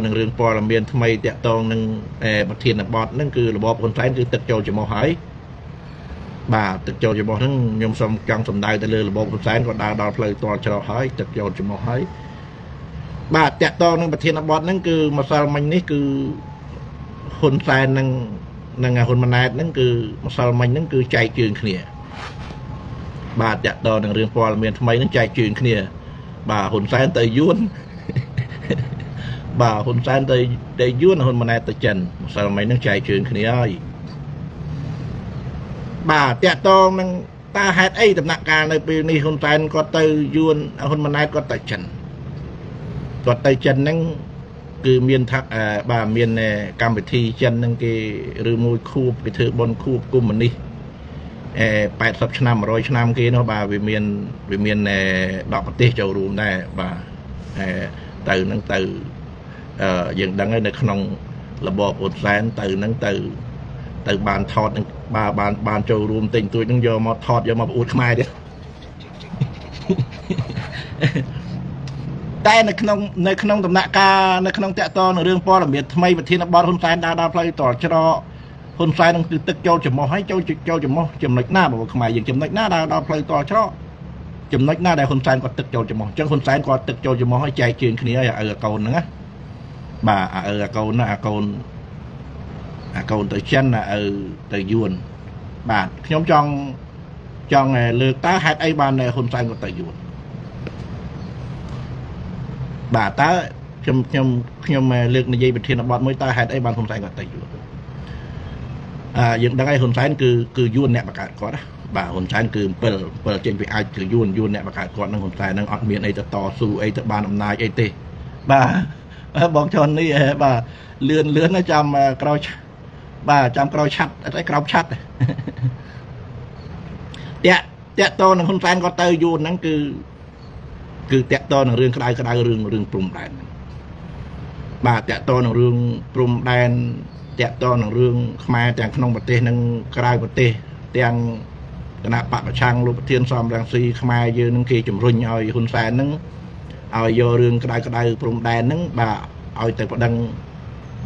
នឹងរឿងព័ត៌មានថ្មីតាក់ទងនឹងប្រធានបទហ្នឹងគឺរបបហ៊ុនសែនគឺទឹកចូលច្រមុះហើយបាទទឹកចូលច្រមុះហ្នឹងខ្ញុំសូមចង់សម្ដៅទៅលើរបបហ៊ុនសែនក៏ដើរដល់ផ្លូវតល់ច្រកហើយទឹកចូលច្រមុះហើយបាទតាក់ទងនឹងប្រធានបទហ្នឹងគឺម្សិលមិញនេះគឺហ៊ុនសែននឹងហ៊ុនម៉ាណែតហ្នឹងគឺម្សិលមិញហ្នឹងគឺចែកជើងគ្នាបាទតាក់ទងនឹងរឿងព័ត៌មានថ្មីហ្នឹងចែកជើងគ្នាបាទហ៊ុនសែនទៅយួនបាទហ៊ុនសែនទៅយួនហ៊ុនម៉ាណែតទៅចិនម្សិលមិញហ្នឹងចែកជើងគ្នាហើយបាទតាក់ទងនឹងតើហេតុអីដំណាក់កាលនៅពេលនេះហ៊ុនសែនគាត់ទៅយួនហ៊ុនម៉ាណែតគាត់ទៅចិនគាត់ទៅចិនហ្នឹងគឺមានថាបាទមានកម្មវិធីចិនហ្នឹងគេឬមួយខួបគេធ្វើបុណ្យខួបកុម្មុយនីស80ឆ្នាំ100ឆ្នាំគេនោះបាទវាមាន10ប្រទេសចូលរួមដែរបាទទៅហ្នឹងទៅយើងដឹងហើយនៅក្នុងរបបហ៊ុនសែនទៅហ្នឹងទៅបានថតនឹងបានចូលរួមទិញទួចហ្នឹងយកមកថតយកមកអួតខ្មែរទៀតតែនៅក្នុងដំណាក់កាលនៅក្នុងតាក់ទងនឹងរឿងព័ត៌មានថ្មីប្រធានបទហ៊ុនសែនដើរដល់ផ្លូវតល់ច្រកហ៊ុនសែននឹងគឺទឹកចូលច្រមុះហើយចូលច្រមុះចំណុចណាបងខ្មែរយើងចំណុចណាដើរដល់ផ្លូវតល់ច្រកចំណុចណាដែលហ៊ុនសែនគាត់ទឹកចូលច្រមុះអញ្ចឹងហ៊ុនសែនគាត់ទឹកចូលច្រមុះហើយចែកជើងគ្នាឲ្យឪកូនហ្នឹងណាបាទឪកូនណាកូនទៅចិនទៅយួនបាទខ្ញុំចង់លើកតើហេតុអីបានហ៊ុនសែនគាត់ទៅយួនបាទតើខ្ញុំលើកនិយាយប្រធានបទមួយតើហេតុអីបានហ៊ុនសែនគាត់ទៅយួនយើងដឹងហើយហ៊ុនសែនគឺយួនអ្នកបង្កើតគាត់ណាបាទហ៊ុនសែនគឺ7ចេញពីអាចគឺយួនអ្នកបង្កើតគាត់នឹងហ៊ុនសែននឹងអត់មានអីទៅតស៊ូអីទៅបានអំណាចអីទេបាទបងចន់នេះបាទលឿនចាំក្រោយបាទចាំក្រោយឆាត់អត់ឯក្រោមឆាត់តាក់តនឹងហ៊ុនសែនគាត់ទៅយួនហ្នឹងគឺតាក់តនឹងរឿងក្តៅរឿងព្រំដែនបាទតាក់តនឹងរឿងព្រំដែនតាក់តនឹងរឿងខ្មែរទាំងក្នុងប្រទេសនិងក្រៅប្រទេសទាំងគណៈបកប្រឆាំងលោកប្រធានសំរងស៊ីខ្មែរយើងនឹងគេជំរុញឲ្យហ៊ុនសែនហ្នឹងឲ្យយករឿងក្តៅព្រំដែនហ្នឹងបាទឲ្យទៅប្តឹង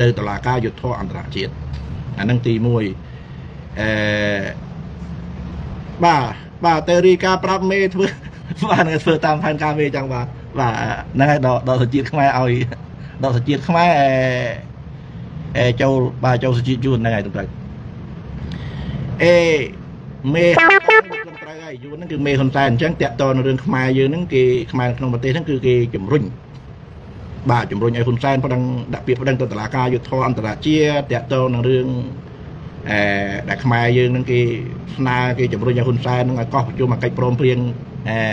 ទៅតុលាការយុត្តិធម៌អន្តរជាតិអាហ្នឹងទី1បាទទៅរីកាប្រាប់មេធ្វើបាទធ្វើតាមផែនការមេចឹងបាទហ្នឹងហើយដល់សជាតិខ្មែរឲ្យដល់សជាតិខ្មែរចូលសជាតិយួនហ្នឹងហើយទៅមេត្រូវហើយយួនហ្នឹងគឺមេហ៊ុនសែនអញ្ចឹងតាក់ទងនឹងរឿងខ្មែរយើងហ្នឹងគេខ្មែរក្នុងប្រទេសហ្នឹងគឺគេជំរុញឲ្យហ៊ុនសែនដាក់ពាក្យប្តឹងទៅតុលាការយុត្តិធម៌អន្តរជាតិតាក់ទងនឹងរឿងដែលខ្មែរយើងហ្នឹងគេស្នើគេជំរុញឲ្យហ៊ុនសែនហ្នឹងឲ្យកោះប្រជុំអកិច្ចព្រមព្រៀង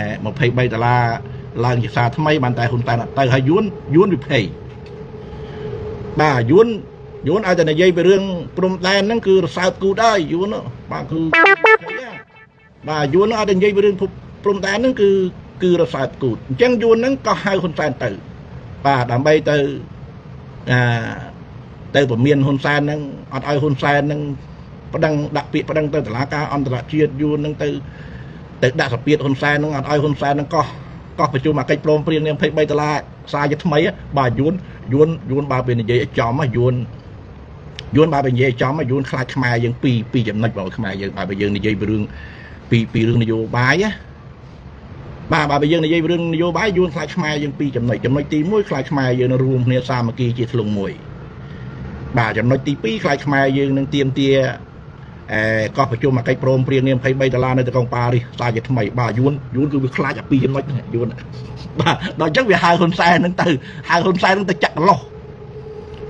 $23ឡើងជាសារថ្មីបានតែហ៊ុនសែនអត់ទៅហើយយួនវិភ័យបាទយួនឲ្យតែនិយាយពីរឿងព្រំដែនហ្នឹងគឺរសើបគូដែរយួនបាទគឺបាទយួនឲ្យតែនិយាយពីរឿងព្រំដែនហ្នឹងគឺរសើបគូអញ្ចឹងយួនហ្នឹងក៏ហៅហ៊ុនសែនទៅបាទដើម្បីទៅពមៀនហ៊ុនសែនហ្នឹងអត់ឲ្យហ៊ុនសែនហ្នឹងដាក់ពាក្យប្តឹងទៅតុលាការអន្តរជាតិយួនហ្នឹងទៅដាក់សម្ពាធហ៊ុនសែនហ្នឹងអត់ឲ្យហ៊ុនសែនហ្នឹងកោះប្រជុំអកិច្ចព្រមព្រៀង$23សារជាថ្មីបាទយួនបើពេលនិយាយឲ្យចំយួនបើពេលនិយាយឲ្យចំយួនខ្លាចខ្មែរយើងពីចំណុចរបស់ខ្មែរយើងបើយើងនិយាយពីរឿងពីរឿងនយោបាយណាបាទបើយើងនិយាយពីរឿងនយោបាយយួនខ្លាចខ្មែរយើងពីចំណុចទី1ខ្លាចខ្មែរយើងនឹងរួមគ្នាសាមគ្គីជាធ្លុងមួយបាទចំណុចទី2ខ្លាចខ្មែរយើងនឹងទៀមទាកោះប្រជុំអកិច្ចព្រមព្រៀង$23នៅទីក្រុងប៉ារីសសារជាថ្មីបាទយួនគឺវាខ្លាចអាពីចំណុចយួនបាទដល់អញ្ចឹងវាហៅហ៊ុនសែនហ្នឹងទៅចាក់កន្លោះ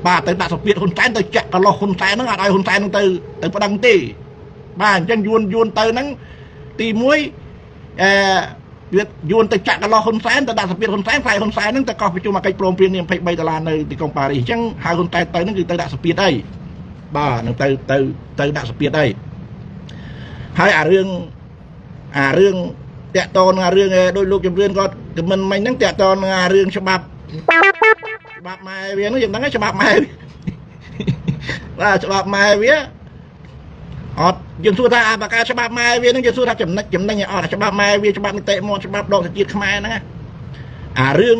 បាទទៅដាក់សម្ពាធហ៊ុនសែនទៅចាក់កន្លោះហ៊ុនសែនហ្នឹងអត់ឲ្យហ៊ុនសែនហ្នឹងទៅប្តឹងទេបាទអញ្ចឹងយួនទៅហ្នឹងទី1វាយួនទៅចាក់កន្លោះហ៊ុនសែនទៅដាក់សម្ពាធហ៊ុនសែនខ្លាចហ៊ុនសែនហ្នឹងទៅកោះប្រជុំអកិច្ចព្រមព្រៀង$23នៅទីក្រុងប៉ារីសអញ្ចឹងហៅហ៊ុនសែនទៅហ្នឹងគឺទៅដាក់សម្ពាធអីបាទនឹងទៅដាក់សម្ពាធអីហើយអារឿងតាក់តងនឹងរឿងដោយលោកជំរឿនគាត់ខមមិនមិញហ្នឹងតាក់តងនឹងរឿងច្បាប់ម៉ែវាហ្នឹងយើងដឹងច្បាប់ម៉ែបាទច្បាប់ម៉ែវាអត់យើងសួរថាបើការច្បាប់ម៉ែវាហ្នឹងយើងសួរថាចំណេញឲ្យអត់ច្បាប់ម៉ែវាច្បាប់នីតិមន្តច្បាប់ដកជាតិខ្មែរហ្នឹងអារឿង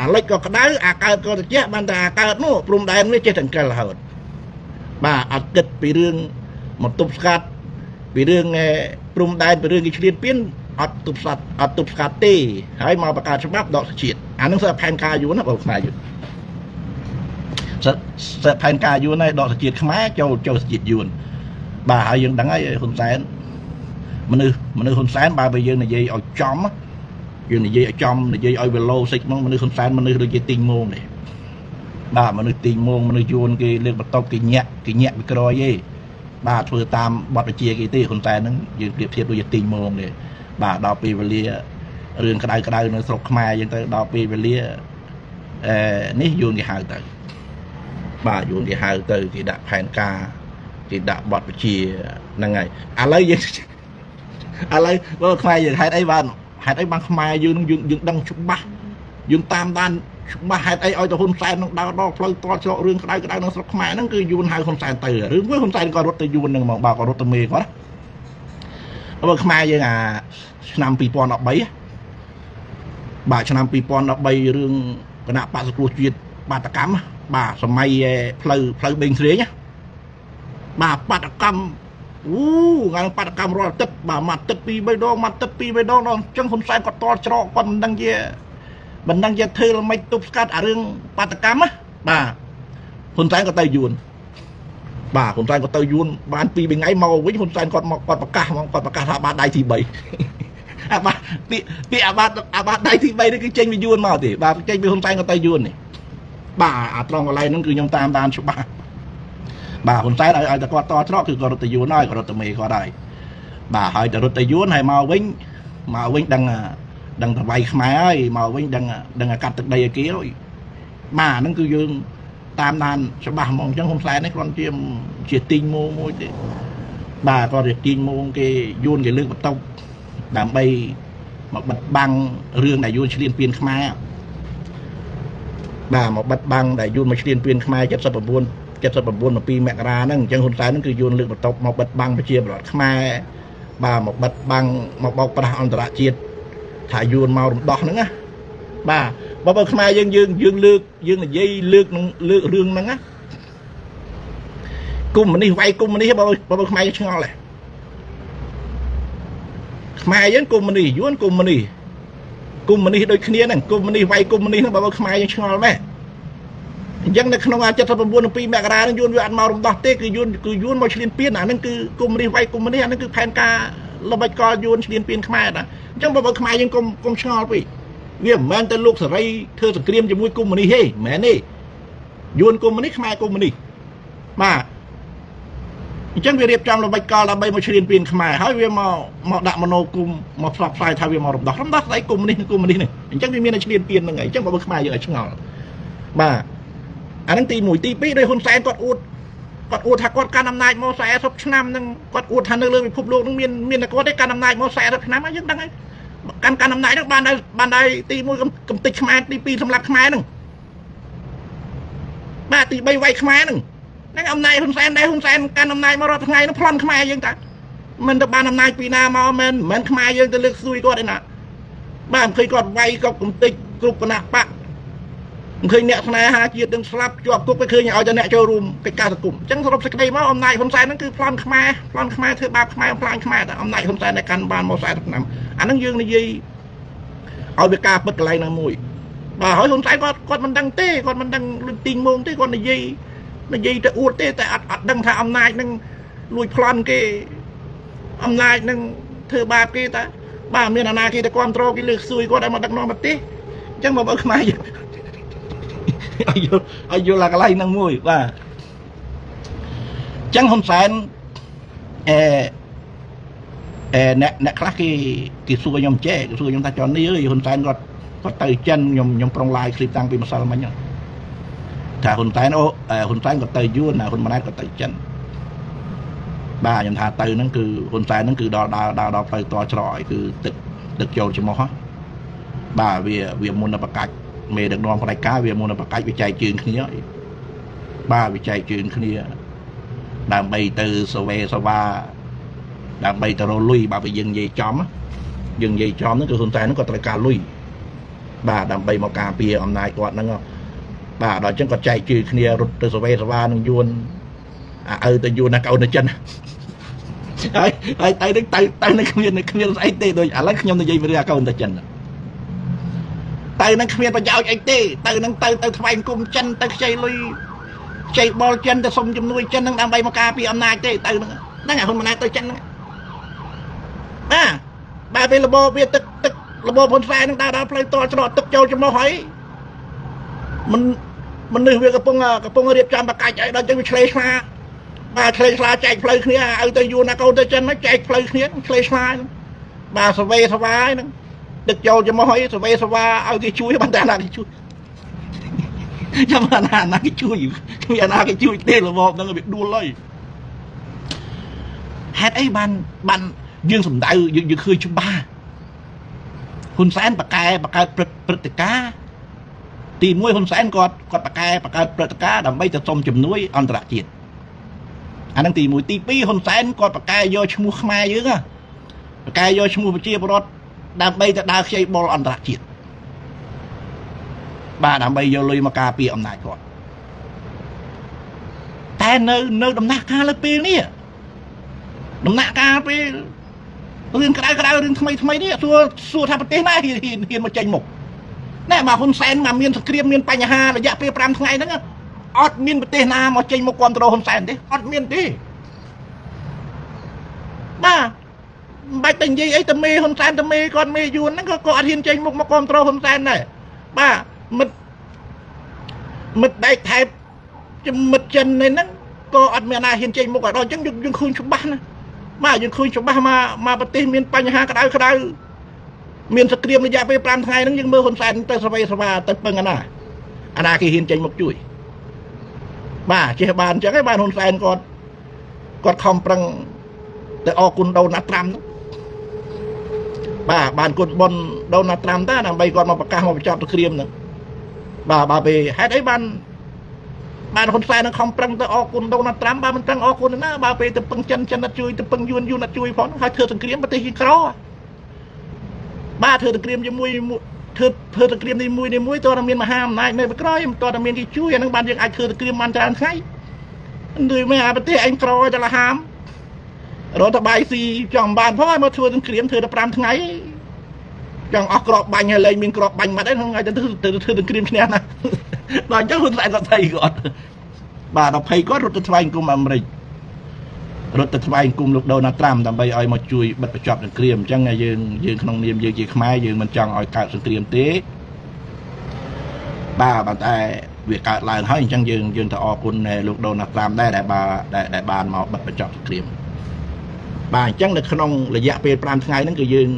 à lấy có cái đáy à cao có chết ban ta cao nó prum đai nó chết thành cái là hột bà à kịch bị đường một tục sạt bị đường prum đai bị đường cái chuyện biến à tục sạt tê hay mà bạc cá chấm bắp đọt chết anh nó sẽ phèn caอยู่นะบอกมาอยู่sẽ phèn caอยู่này đọt chết khmé châu chếtอยู่bà hayยังđắng ấy hôn sáng mình hôn sáng bà bây giờ này dây ở chóm á giờ này dây ở trong này dây ở về lô xích mình hôn sáng mình được dây tinh môn này bà mình tinh môn mình chuồn cái lên bắt tóc cái nhẹ cái rồi ấy bà thừa tam bọtไปchia cái tí hôn sáng nó giờ điệp thiệp đôi tinh môn này bà đào pi về lia rừng cái đai nó sọc maiยังtới đào pi về lia ní chuồn cái hào tới bà chuồn cái hào tới thì đã phèn ca thì đã bọtไปchia năng ngày à lấyว่าใครอยากให้ไอ้บ้านให้ไอ้บางขมายยืนดังชุบบ้ายืนตามด้านชุบบ้าให้ไอ้ตัวคนแซนดาวดอกพลอยตัวเจาะเรื่องกระไดนั่งสขมายนั่นคือยืนให้คนแซนเตอหรือว่าคนแซนก็รถตะยืนหนึ่งมองบ่าวก็รถตะเมย์ก็นะแล้วบางขมายยังนำปีปอนออกใบบ่าชนำปีปอนออกใบเรื่องคณะปัสกุลจีดบาตกรรมบ่าสมัยเพลย์เบงเสียเนี่ยบ่าปัตกรรมงานปัตกรรมรอตึบบ่ามัดตึบปีใบดองมัดตึบปีใบดองนอนจังคนใส่ก็ตอจรอคนดังเย่บันดังเย่เธอไม่ตุบสกัดเรื่องปัตกรรมอะบ่าคนใส่ก็เตยยูนบ่าคนใส่ก็เตยยูนบ้านปีเป็นไงเมาวิ่งคนใส่ก็มาประกาศถ้าบ้านใดที่ใบบ้าปีบ้านใดที่ใบนี่คือเจงไปยูนมาสิบ่าเจงไปคนใส่ก็เตยยูนนี่บ่าตรงอะไรนั่นคือยมตามด้านชุบบ่าbàคนใช้ได้แต่ก็ต่อทรอคือกรตยูน้อยกรตเมย์ก็ได้bàให้แต่รตยูนให้มาวิ่งดังใบขมายมาวิ่งดังกัดตึกใดกี้เลยมานั่นคือยืนตามนานฉบับมองจังคนใช้ในครอนเทียมเฉียดติงโมมวยbàก็เรียกติงโมเกยูนเกลือกแบบต้องดังใบมาบัดบังเรื่องไหนยูนเฉลี่ยเปลี่ยนขมายbàมาบัดบังไหนยูนมาเฉลี่ยเปลี่ยนขมายจัดสมบูรณ์จะสมบูรณ์ปีแมกรานั่งจังคนสายนั่นคือโยนเลือกตกมาบัดบังไปเชียบหลอดขมายบ่ามาบัดบังมาบอกประอันตรายจีดถ่ายโยนมาดอกนั่งอ่ะบ่าบอกขมายยังเลือกยี่เลือกเรื่องนั่งอ่ะกุมมันนี่ไวกุมมันนี่บอกขมายยังชงเลยขมายยังกุมมันนี่ย้วนกุมมันนี่โดยขี้เนี้ยนั่งกุมมันนี่ไวกุมมันนี่นั่งบอกขมายยังชงเลยแม่ยังในขนมอาจจะทำเป็นบุญปีแมกรานั่นยูนอันมารมดอกเต้คือยูนมาเฉลี่ยเปลี่ยนนั่นคือกลุ่มนี้ไว้กลุ่มนี้นั่นคือแผนการระบายกอยูนเฉลี่ยเปลี่ยนขมายนะจังบอกขมายยังกลมชอไปเวียมแมนแต่ลูกสไลเธอสังเกตจะมุ้ยกลุ่มนี้เฮ้แม่นี่ยูนกลุ่มนี้ขมายกลุ่มนี้มาจังเรียบจำระบายกอระบายมาเฉลี่ยเปลี่ยนขมายให้เวียมาดักมโนกลุ่มมาฟลักไฟทาเวียมารมดอกรำดักไอ้กลุ่มนี้นี่จังมีในเฉลี่ยเปลี่ยนยังไงจังบอกขมายยังไงช่างเอามาอันนั้นตีหมุยตีปีโดยคนแสนกอดอุดถ้ากอดการนำนายมอแสทบชนำนึงกอดอุดทันเลยพบโลกนึงมีนกอดได้การนำนายมอแสทบชนำมายังดังไงการนำนายทั้งบ้านใดตีมวยกำติขมายตีปีสำหรับขมายนึงบ้าตีใบไวขมายนึงนั่งอำนายคนแสนได้คนแสนการนำนายมารอทั้งไงนั่งพลอนขมายยังแต่มันจะบ้านนำนายปีนามาเหมือนขมายยังจะเลือกซุยก็ได้นะบ้านเคยกอดไวก็กำติกรุบกระนาปะเคยเนี่ยทนายหาเกียรติดึงสลับจวบกุ๊กไปเคยเอาจะเนี่ยโจรุมกิจการสกุลจังสรุปสกัดว่าอำนาจคนใส่นั่นคือพลอนขมายเธอบาปขมายพลอนขมายแต่อำนาจคนใส่ในการบานมอใส่ทุกนำอันนั้นยืนในยีเอาไปกาปิดอะไรนะมวยบ่าหอยคนใส่ก็มันดังเต้ก็มันดังติงโมงเต้ก็ในยีจะอวดเต้แต่อัดดังถ้าอำนาจนั่งลุยพลอนเกอำนาจนั่งเธอบาปเกแต่บ้าเมียนาเกแต่ความโตกิเลือกซุยก็ได้มาดังนอนมาเต้จังบอกขมายอายุหลักอะไรนั่งมวยว่าจังคนแสนเนี่ยคลากี่สู้ยมเจ๊สู้ยมตาจอนนี่คนแสนก็เตยจันยมปรองลายคลิปตังปีมาซาลมันยังถ้าคนแสนคนแสนก็เตยยุ่นนะคนมาได้ก็เตยจันบ้ายมทาเตยนั่นคือคนแสนนั่นคือดาวเตยตัวจอยคือตึกโจรจมอฮะบ้าเวียมุนประกาศเมย์ดักนอนภรรยาเวียมุนประกาศวิจัยจืนขึ้นเยอะบ้าวิจัยจืนขึ้นเยอะดามใบเตอสเวสวาดามใบเตอโรลุยบ้าไปยังใยจอมนั่นคือคนแสนนั่นก็ตระการลุย បាទដើម្បីមកការពារអំណាចគាត់ហ្នឹងបាទដល់អញ្ចឹងគាត់ចែកជឿគ្នារត់ទៅសវេសវ៉ានឹងយួនឲ្យទៅយួនណាកូនទៅចិនហើយទៅនឹងគ្មានស្អីទេដូចឥឡូវខ្ញុំនិយាយពីរឿងអាកូនទៅចិនទៅនឹងគ្មានប្រយោជន៍អីទេទៅនឹងទៅថ្វាយគុំចិនទៅខ្ចីលុយខ្ចីបលចិនទៅសុំជំនួយចិននឹងដើម្បីមកការពារអំណាចទេទៅហ្នឹងអាហ៊ុនម៉ាណែតទៅចិនហ្នឹងបាទពេលរបបវាទឹករបបហ៊ុនសែននឹងដើរដល់ផ្លូវតច្រកទឹកចូលចំនោះហើយមនុស្សវាកំពុងរៀបចំបកាច់ឲ្យដល់ចឹងវាឆ្លេឆ្លាបាទឆ្លេឆ្លាចែកផ្លូវគ្នាឲ្យទៅយួនណាកូនទៅចិនមកចែកផ្លូវគ្នាឆ្លេឆ្លាបាទសវេសវ៉ាហ្នឹងទឹកចូលចំនោះហើយសវេសវ៉ាឲ្យគេជួយបានតែណាគេជួយចាំណាគេជួយគ្មានណាគេជួយទេរបបហ្នឹងវាដួលហើយហេតុអីបានយើងសំដៅយើងឃើញច្បាស់ហ៊ុនសែនបង្កើតព្រឹត្តិការណ៍ទី1ហ៊ុនសែនគាត់បង្កើតព្រឹត្តិការណ៍ដើម្បីទៅសុំជំនួយអន្តរជាតិអាហ្នឹងទី1ទី2ហ៊ុនសែនគាត់បង្កើតយកឈ្មោះខ្មែរយើងបង្កើតយកឈ្មោះប្រជាពលរដ្ឋដើម្បីទៅដើរខ្ចីបុលអន្តរជាតិបាទដើម្បីយកលុយមកការពារអំណាចគាត់តែនៅដំណាក់កាលលើពេលនេះដំណាក់កាលពេលរឿងក្តៅរឿងថ្មីនេះសួរថាប្រទេសណាហ៊ានមកចេញមុខណែមកហ៊ុនសែនមកមានសង្គ្រាមមានបញ្ហារយៈពេល5ថ្ងៃហ្នឹងអត់មានប្រទេសណាមកចេញមុខគ្រប់គ្រងហ៊ុនសែនទេអត់មានទេបាទមិនបាច់តែនិយាយអីតែមេហ៊ុនសែនតែមេគាត់មេយួនហ្នឹងក៏អត់ហ៊ានចេញមុខមកគ្រប់គ្រងហ៊ុនសែនដែរបាទមិត្តបែកថែបមិត្តចិនហ្នឹងក៏អត់មានណាហ៊ានចេញមុខឲ្យដល់អញ្ចឹងយើងឃើញច្បាស់ណាបាទយើងឃើញច្បាស់មកប្រទេសមានបញ្ហាក្តៅមានសង្គ្រាមរយៈពេល5ថ្ងៃហ្នឹងយើងមើលហ៊ុនសែនទៅសវេសវ៉ាទៅពឹងអាណាគេហ៊ានចេញមុខជួយបាទចេះបានអញ្ចឹងឯងបានហ៊ុនសែនគាត់ខំប្រឹងទៅអរគុណដូណាល់ត្រាំហ្នឹងបាទបានគុណប៉ុនដូណាល់ត្រាំតាដើម្បីគាត់មកប្រកាសមកបញ្ចប់សង្គ្រាមហ្នឹងបាទពេលហេតុអីបានហ៊ុនសែននឹងខំប្រឹងទៅអរគុណដូណាល់ត្រាំបាទមិនប្រឹងអរគុណណាបាទពេលទៅពឹងចិនអត់ជួយទៅពឹងយួនអត់ជួយផងហើយធ្វើសង្គ្រាមប្រទេសគេក្របាទធ្វើសង្គ្រាមជាមួយធ្វើសង្គ្រាមនេះមួយតើតែមានមហាអំណាចនៅក្រោយតើតែមានគេជួយអានឹងបានយើងអាចធ្វើសង្គ្រាមបានច្រើនថ្ងៃដូចមិនអាប្រទេសឯងក្រតែលហាមរដ្ឋបាយស៊ីចង់បានផងឲ្យមកធ្វើសង្គ្រាមធ្វើតែ5ថ្ងៃចង់អស់ក្របបាញ់ហើយលែងមានក្របបាញ់មកដែរហ្នឹងឲ្យទៅធ្វើសង្គ្រាមឈ្នះណាដល់អញ្ចឹងហ៊ុនសែនគាត់ស្អីគាត់បាទដល់ភ័យគាត់រត់ទៅថ្វាយគុំអាមេរិករត់ទៅថ្វាយគុំលោកដូណាល់ត្រាំដើម្បីឲ្យមកជួយបិទបញ្ចប់សង្គ្រាមអញ្ចឹងយើងក្នុងនាមយើងជាខ្មែរយើងមិនចង់ឲ្យកើតសង្គ្រាមទេបាទតែវាកើតឡើងហើយអញ្ចឹងយើងទៅអរគុណលោកដូណាល់ត្រាំដែរដែលបានមកបិទបញ្ចប់សង្គ្រាមបាទអញ្ចឹងនៅក្នុងរយៈពេល5ថ្ងៃហ្នឹងគឺយើង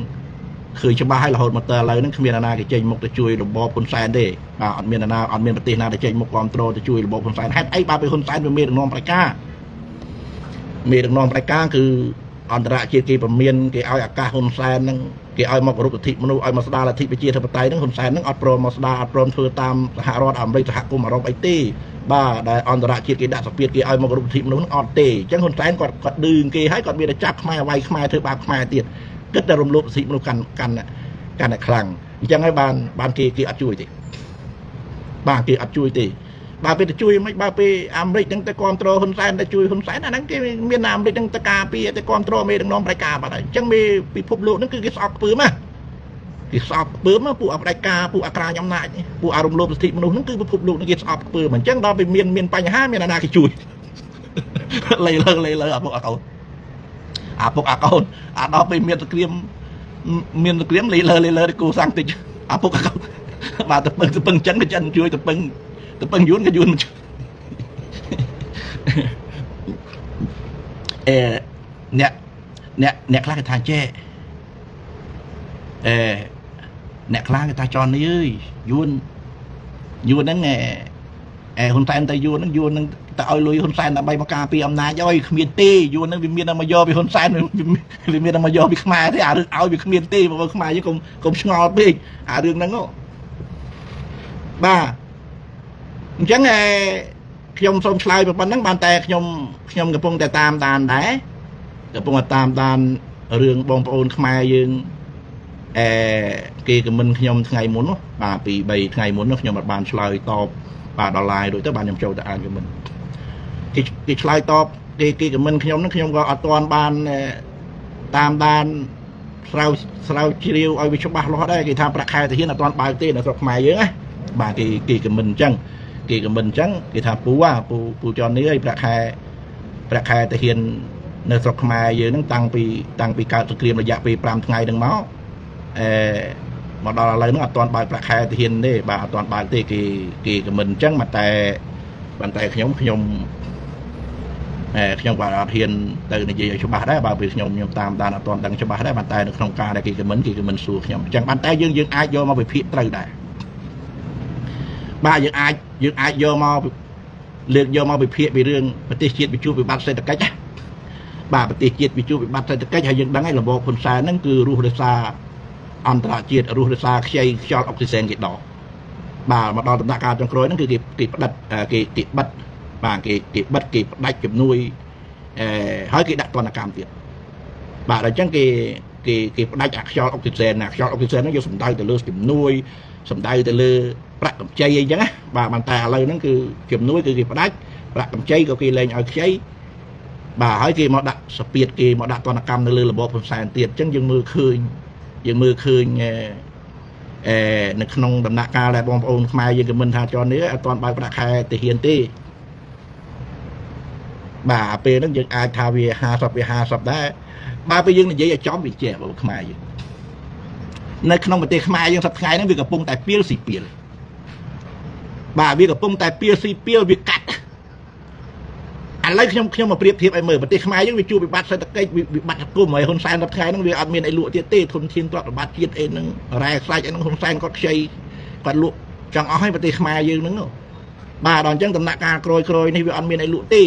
ឃើញច្បាស់ហើយរហូតមកដល់ឥឡូវហ្នឹងគ្មានណាគេចេញមុខទៅជួយរបបហ៊ុនសែនទេបាទអត់មានប្រទេសណាទៅចេញមុខគ្រប់គ្រងទៅជួយរបបហ៊ុនសែនហេតុអីបាទពេលហ៊ុនសែនវាមានដឹកនាំផ្ដាច់ការគឺអន្តរជាតិគេប្រមានគេឲ្យឱកាសហ៊ុនសែនហ្នឹងគេឲ្យមកគោរពសិទ្ធិមនុស្សឲ្យមកស្ដារលទ្ធិប្រជាធិបតេយ្យហ្នឹងហ៊ុនសែនហ្នឹងអត់ព្រមមកស្ដារអត់ព្រមធ្វើតាមសហរដ្ឋអាមេរិកសហគមន៍អឺរ៉ុបអីទេបាទដែលអន្តរជាតិគេដាក់សម្ពាធគេឲ្យមកគោរពសិទ្ធិមនុស្សហ្នឹងអត់ទេអញ្ចឹងហ៊ុនសែនគាត់ឌឺគេហើយគាត់មានតែចាប់ខ្មែរវាយខ្មែរធ្វើបាបខ្មែរទៀតគិតតែរំលោភសិទ្ធិមនុស្សកាន់តែខ្លាំងអញ្ចឹងហើយបានគេអត់ជួយទេបាទគេអត់ជួយទេបាទពេលទៅជួយមិនបាទពេលអាមេរិកនឹងទៅគ្រប់គ្រងហ៊ុនសែនទៅជួយហ៊ុនសែនអាហ្នឹងគេមានអាមេរិកនឹងទៅការពារទៅគ្រប់គ្រងមេដឹកនាំផ្ដាច់ការបាត់ហើយអញ្ចឹងមេពិភពលោកហ្នឹងគឺគេស្អប់ខ្ពើមគេស្អប់ខ្ពើមពួកផ្ដាច់ការពួកអក្រាញអំណាចពួកអារម្មណ៍លោភសិទ្ធិមនុស្សហ្នឹងគឺពិភពលោកហ្នឹងគេស្អប់ខ្ពើមអញ្ចឹងដល់ពេលមានបញ្ហាមានអាណាគេជួយលេលើអាពុកអាកូនដល់ពេលមានសង្គ្រាមលេលើគូសាំងតិចអាពុកអាកូនបាទទៅពឹងចិនជួយទៅពឹងយួនក៏យួនមិនជួយអ្នកខ្លះគេថាចេអ្នកខ្លះគេថាចន់នេះអើយយួនហ្នឹងហ៊ុនសែនទៅយួនហ្នឹងទៅឲ្យលុយហ៊ុនសែនដើម្បីមកការពារអំណាចអើយគ្មានទេយួនហ្នឹងវាមានតែមកយកពីហ៊ុនសែនវាមានតែមកយកពីខ្មែរទេអារឿងឲ្យវាគ្មានទេបើខ្មែរយើងកុំឆ្ងល់ពេកអារឿងហ្នឹងបាទអញ្ចឹងខ្ញុំសូមឆ្លើយប៉ុណ្្នឹងបានតែខ្ញុំកំពុងតែតាមដានដែរកំពុងតែតាមដានរឿងបងប្អូនខ្មែរយើង គេក៏មិនខ្ញុំថ្ងៃមុននោះបាទពី3ថ្ងៃមុននោះខ្ញុំបានឆ្លើយតបបាទដល់ live ដូចទៅបានខ្ញុំចូលទៅអានខមមិនគេឆ្លើយតបគេខមមិនខ្ញុំនឹងខ្ញុំក៏អត់ទាន់បានតាមដានស្រាវជ្រាវឲ្យវាច្បាស់លាស់ដែរគេថាប្រាក់ខែទាហានអត់ទាន់បើកទេនៅស្រុកខ្មែរយើងណាបាទគេខមមិនអញ្ចឹងគេថាពូចននេះឲ្យប្រាក់ខែទាហាននៅស្រុកខ្មែរយើងហ្នឹងតាំងពីកើតសង្គ្រាមរយៈពេល5ថ្ងៃហ្នឹងមកមកដល់ឥឡូវហ្នឹងអត់ទាន់បើកប្រាក់ខែទាហានទេបាទអត់ទាន់បើកទេគេខមមិនអញ្ចឹងប៉ុន្តែខ្ញុំបាទអត់ហ៊ានទៅនិយាយឲ្យច្បាស់ដែរបើពេលខ្ញុំតាមដានអត់ទាន់ដឹងច្បាស់ដែរប៉ុន្តែនៅក្នុងការដែលគេខមមិនសួរខ្ញុំអញ្ចឹងប៉ុន្តែយើងអាចយកមកវិភាគត្រូវដែរបាទយើងអាចយកមកលើកយកមកវិភាគពីរឿងប្រទេសជាតិវិជួបវិបត្តិសេដ្ឋកិច្ចណាបាទប្រទេសជាតិវិជួបវិបត្តិសេដ្ឋកិច្ចហើយយើងដឹងហើយរបបហ៊ុនសែនហ្នឹងគឺរស់ដោយសារអន្តរជាតិរស់ដោយសារខ្ចីខ្យល់អុកស៊ីសែនគេដកបាទមកដល់ដំណាក់កាលចុងក្រោយហ្នឹងគឺគេផ្ដិតគេបិទបាទគេបិទគេផ្ដាច់ជំនួយហើយគេដាក់ទណ្ឌកម្មទៀតបាទអញ្ចឹងគេផ្ដាច់អាខ្យល់អុកស៊ីសែនណាខ្យល់អុកស៊ីសែនហ្នឹងយកសំដៅទៅលើជំនួយសំដៅទៅលើប្រាក់កម្ចីអីចឹងណាបាទប៉ុន្តែឥឡូវហ្នឹងគឺជំនួយគឺគេផ្ដាច់ប្រាក់កម្ចីក៏គេលែងឲ្យខ្ចីបាទហើយគេមកដាក់សពាតគេមកដាក់ទណ្ឌកម្មនៅលើរបបហ៊ុនសែនទៀតអញ្ចឹងយើងមើលឃើញនៅក្នុងដំណាក់កាលដែលបងប្អូនខ្មែរយើងខមមិនថាចននេះអត់ទាន់បើកប្រាក់ខែទាហានទេបាទពេលហ្នឹងយើងអាចថាវា50ដែរបើពេលយើងនិយាយឲ្យចំវាចេះបងខ្មែរយើងនៅក្នុងប្រទេសខ្មែរយើងសប្តាហ៍ហ្នឹងវាកំពុងតែពីលស៊ីពីលបាទវាកំពុងតែពីលស៊ីពីលវាកាត់ឥឡូវខ្ញុំមកប្រៀបធៀបឲ្យមើលប្រទេសខ្មែរយើងវាជួបវិបត្តិសេដ្ឋកិច្ចវិបត្តិសង្គមហើយហ៊ុនសែនដល់ថ្ងៃហ្នឹងវាអត់មានអីលក់ទៀតទេធនធានទ្រព្យសម្បត្តិជាតិអីហ្នឹងរ៉ែខ្លាច់អីហ្នឹងហ៊ុនសែនគាត់ខ្ចីគាត់លក់ចង់អស់ឲ្យប្រទេសខ្មែរយើងហ្នឹងបាទដល់អញ្ចឹងដំណាក់កាលក្រោយនេះវាអត់មានអីលក់ទេ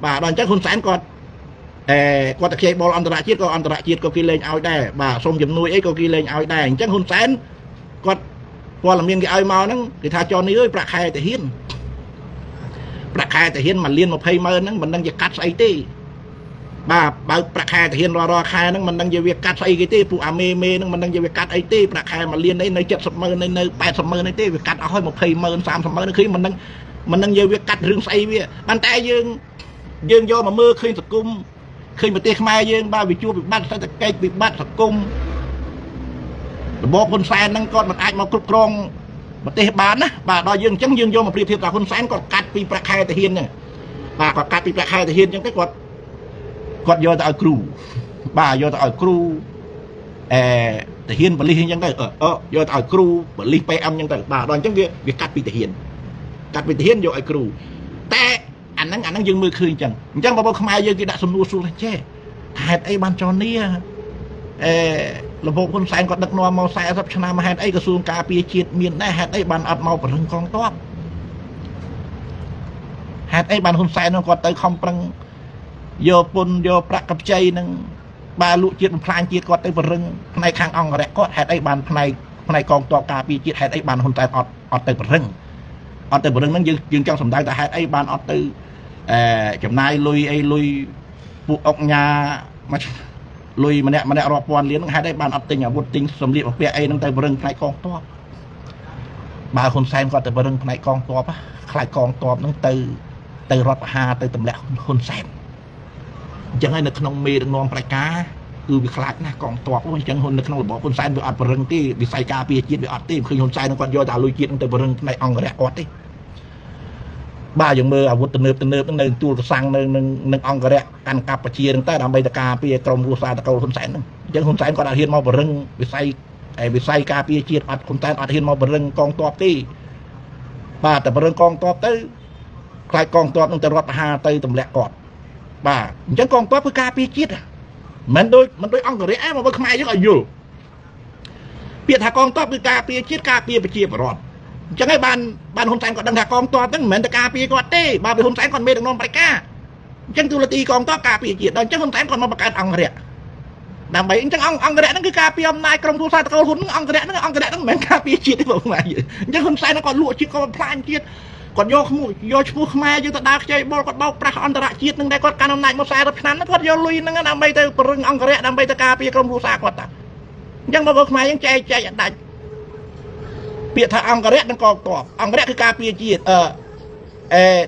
បាទដល់អញ្ចឹងហ៊ុនសែនគាត់គាត់តែខ្ចីបុលអន្តរជាតិក៏គេលែងឲ្យដែរបាទសុំជំនួយអីក៏គេលែងឲ្យដែរអញ្ចឹងហ៊ុនសែនគាត់ព័ត៌មានគេឲ្យមកហ្នឹងគេថាចននេះអើយប្រាក់ខែទាហាន1លាន20ម៉ឺនហ្នឹងមិនដឹងជាកាត់ស្អីទេបាទបើប្រាក់ខែទាហានរាល់ខែហ្នឹងមិនដឹងជាវាកាត់ស្អីគេទេពួកអាមេហ្នឹងមិនដឹងជាវាកាត់អីទេប្រាក់ខែ1លានអីនៅ70ម៉ឺននៅ80ម៉ឺនអីទេវាកាត់អស់ហើយ20ម៉ឺន30ម៉ឺនឃើញមិនដឹងយកវាកាត់រឿងស្អីវាប៉ុន្តែយើងយកមកមើលឃើញសង្គមឃើញប្រទេសខ្មែរយើងបាទវាជួបវិបត្តិសេដ្ឋកិច្ចវិបត្តិសង្គមរបបហ៊ុនសែនហ្នឹងគាត់មិនអាចមកគ្រប់គ្រងប្រទេសបានណាបាទដល់យើងអញ្ចឹងយើងយកមកប្រៀបធៀបថាហ៊ុនសែនគាត់កាត់ពីប្រាក់ខែទាហានហ្នឹងបាទគាត់កាត់ពីប្រាក់ខែទាហានអញ្ចឹងទៅគាត់យកទៅឲ្យគ្រូបាទយកទៅឲ្យគ្រូទាហានបលិសអញ្ចឹងទៅយកទៅឲ្យគ្រូបលិស PM អញ្ចឹងទៅបាទដល់អញ្ចឹងវាកាត់ពីទាហានយកឲ្យគ្រូតែអាហ្នឹងយើងមើលឃើញអញ្ចឹងបងប្អូនខ្មែរយើងគេដាក់សំណួរសួរថាចេះហេតុអីបានចននេះរបបហ៊ុនសែនគាត់ដឹកនាំមក40ឆ្នាំហេតុអីក្រសួងការពារជាតិមានដែរហេតុអីបានអត់មកបរឹងកងទ័ពហេតុអីបានហ៊ុនសែនគាត់ទៅខំប្រឹងយកពន្ធយកប្រាក់កម្ចីនឹងបាទលក់ជាតិបំផ្លាញជាតិគាត់ទៅបរឹងផ្នែកខាងអង្គរៈគាត់ហេតុអីបានផ្នែកកងទ័ពការពារជាតិហេតុអីបានហ៊ុនសែនអត់ទៅបរឹងហ្នឹងយើងចង់សម្ដៅថាហេតុអីបានអត់ទៅចំណាយលុយពួកអុកញ៉ាមកលុយម្នាក់រាប់ពាន់លានហ្នឹងហេតុអីបានអត់ទិញអាវុធទិញសម្លៀកបំពាក់អីហ្នឹងទៅបរឹងផ្នែកកងទ័ពបើហ៊ុនសែនគាត់ទៅបរឹងផ្នែកកងទ័ពខ្លាចកងទ័ពហ្នឹងទៅរដ្ឋបហាទៅទម្លាក់ហ៊ុនសែនអញ្ចឹងហើយនៅក្នុងមេដឹកនាំប្រជាការគឺវាខ្លាចណាស់កងទ័ពអញ្ចឹងហ៊ុននៅក្នុងរបបហ៊ុនសែនវាអត់បរឹងទេវិស័យការពារជាតិវាអត់ទេឃើញហ៊ុនសែនគាត់យកតែលុយជាតិហ្នឹងទៅបរឹងផ្នែកអង្គរៈគាត់ទេបាទយើងមើលអាវុធទំនើបហ្នឹងនៅទួលកសាំងនៅអង្គរៈកាន់កាប់ប្រជាហ្នឹងតែដើម្បីតការពារក្រុមគ្រួសារតកូលហ៊ុនសែនហ្នឹងអញ្ចឹងហ៊ុនសែនគាត់អត់ហ៊ានមកបរឹងវិស័យការពារជាតិអត់ហ៊ុនសែនអត់ហ៊ានមកបរឹងកងទ័ពទេបាទតែបរឹងកងទ័ពទៅខ្លាចកងទ័ពនឹងទៅរដ្ឋបហាទៅទម្លាក់គាត់បាទអញ្ចឹងកងទ័ពគឺការពារជាតិមិនដូចអង្គរៈឯងមកខ្មែរយើងឲ្យយល់ពាក្យថាកងទ័ពគឺការពារជាតិការពារប្រជាពលរដ្ឋអញ្ចឹងហើយបានហ៊ុនសែនគាត់ដឹងថាកងទ័ពហ្នឹងមិនមែនតែការពារគាត់ទេបើហ៊ុនសែនគាត់មេដឹកនាំប្រជាការអញ្ចឹងទូលទីកងទ័ពការពារជាតិដល់អញ្ចឹងហ៊ុនសែនគាត់មកបង្កើតអង្គរៈដើម្បីអញ្ចឹងអង្គរៈហ្នឹងគឺការពារអំណាចក្រុមគ្រួសារតកូលហ៊ុនអង្គរៈហ្នឹងមិនមែនការពារជាតិទេបងប្អូនអញ្ចឹងហ៊ុនសែនគាត់លក់ជាតិគាត់បំផ្លាញជាតិគាត់យកឈ្មោះខ្មែរយើងទៅដើរខ្ចីបុលគាត់បោកប្រាស់អន្តរជាតិនឹងដែរគាត់កាន់អំណាចមក40ឆ្នាំគាត់យកលុយហ្នឹងដើម្បីទៅបរឹងអង្គរៈដើម្បីទៅការពារក្រុមគ្រួសារគាត់តា ยังมาบอกมายังใจดัดเปียถ้าอังกฤษนั่งกองตอบอังกฤษคือการเปียจีด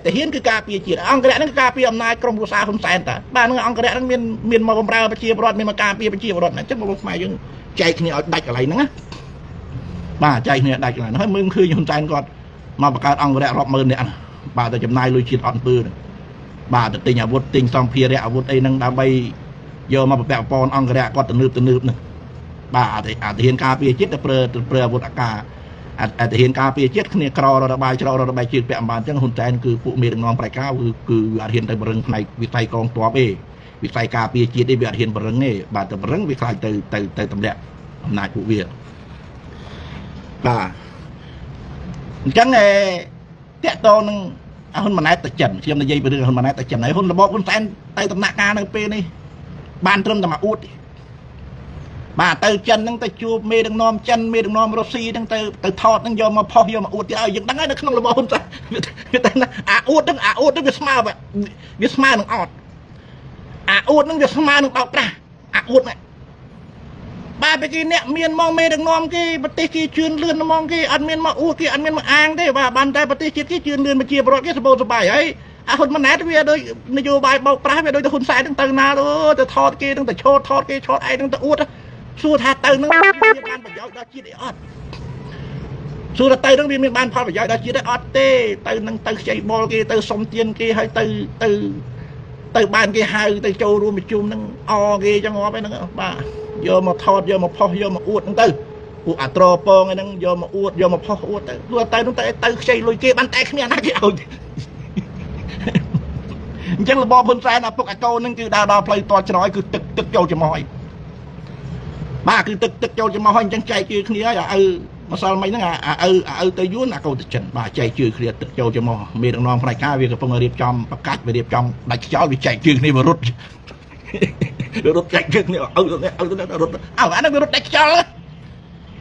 แต่เฮียนคือการเปียจีดอังกฤษนั่นคือการเปียอำนาจกรมกุศลคนแสนแต่บ้านนั่งอังกฤษนั่งมีนมาบำราประชีพรถมีมาการเปียประชีพรถนะจังมาบอกมายังใจเนี่ยดัดอะไรนั่งนะมาใจเนี่ยดัดอะไรนะให้มึงคือคนแสนก่อนมาประกาศอังกฤษรอบมือเนี่ยบ้าแต่จำนายลุยจีดอ่อนปืนบ้าแต่ติงอาวุธติงซองเพียร์อาวุธไอ้นั่งดาใบเยอะมาแปะปอนอังกฤษก็ตะนืบนึงบ้าแต่อาจจะเห็นการเปียจิตแต่เปลืออาวุธอากาศอาจจะเห็นการเปียจิตเนี่ยกรอระบายจืดแปะบานจังหุ่นใจคือผู้มีน้องปลายก้าวคืออาจเห็นแต่บริเวณในวิสัยกองตัวเอวิสัยการเปียจิตได้อาจเห็นบริเวณนี่บ้าแต่บริเวณวิสัยแต่ตำแหน่งอำนาจผู้เวียบ้าจังไงเตะตอนนึงหุ่นมันไหนตะจันเชื่อมในใจไปเรื่องหุ่นมันไหนตะจันไหนหุ่นระบบหุ่นแสนไต่ตำแหน่งการในปีนี้บ้านเริ่มจะมาอุดบ้าเตยจันตั้งแต่จูบเมดังนอมจันเมดังนอมรซีตั้งแต่ทอดตั้งยอมมาพอยอมมาอุดที่อย่างนั้นในขนมระบบหุ่นแสนแต่นะอุดตั้งวิสมาแบบวิสมาหนึ่งออดอุดตั้งวิสมาหนึ่งตอกปลาอุดเนี่ยบ้าไปกินเนี่ยเมียนมองเมดังนอมกี่ปฏิกิริยาเลื่อนมองกี่อันเมียนมาอุดกี่อันเมียนมาอ่างได้ว่าบ้านใจปฏิกิริยาเลื่อนมาเจียบรถกี่สบายไอ้คนมันแหนตเวียโดยนโยบายเบาปลาเวียโดยแต่หุ่นแสนตั้งแต่นาแต่ทอดกี่ตั้งแต่โชดทอดกี่โชดไอ้ตั้งแต่อุดสู้ท่าเติมนั่งมีบ้านประโยชน์ได้จีได้อดสู้ท่าเติมนั่งมีบ้านพอประโยชน์ได้จีได้อดเต้เติมนั่งเติมใจบอลกี่เติมสมเตียนกี่ให้เติมบ้านกี่ให้เติมโจรวมไปจุ่มนั่งอกี่จังหวะไปนั่งบ้าโยมมาทอดโยมมาพอโยมมาอวดนั่งเติมผู้อัตราปองไอ้นั่งโยมมาอวดโยมมาพออวดเติมตัวเติมนั่งเติมใจลอยกี่บ้านแตกเนี่ยน่าเกี่ยวจังระบอบคนแสนอ่ะพวกไอ้โจนั่งคือดาวเพลย์ตัวจะน้อยคือตึกโจจะมอยบ้าคือตึกโจจะมาห้อยจังใจจืดเคลียร์มาสอนไม่นั่งตัวยุ่นเขาตึกจันบ้าใจจืดเคลียร์ตึกโจจะมาเมียน้องพนักงานเวียกับพงเรียบจอมประกาศไปเรียบจอมดักเจ้าวิใจจืดนี่มารถใจจืดนี่รถอันนั้นรถดักเจ้า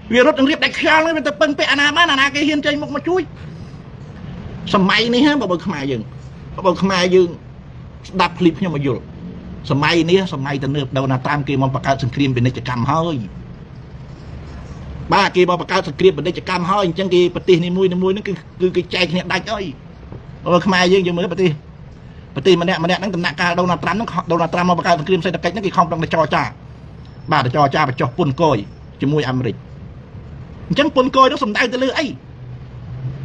เวียรถเรียบดักเจ้าเลยมันจะเปิ้งไปอนาบ้านอนาเกเฮียนใจมุกมาช่วยสมัยนี้ฮะบอกขมายยืงดับคลิปเนี่ยมาอยู่สมัยนี้สมัยตะเนิบดาวนาตามเกมมาประกาศสังครีมเป็นนิจกรรมเฮ้ยบ้าเกมมาประกาศสังครีมเป็นนิจกรรมเฮ้ยจังกีปฏิในมวยนั่นคือใจเนี่ยได้จ้อยขมายยืงยังเหมือนปฏิมันเนี่ยนั่งตำหนักการดาวนาตามนั่งดาวนาตามมาประกาศสังครีมเศรษฐกิจนั่งกีคอมต้องในจอจ้าบ้าแต่จอจ้าไปจอปุ่นโกยจมวยอเมริกจังปุ่นโกยต้องสมได้ตะเลือไอ้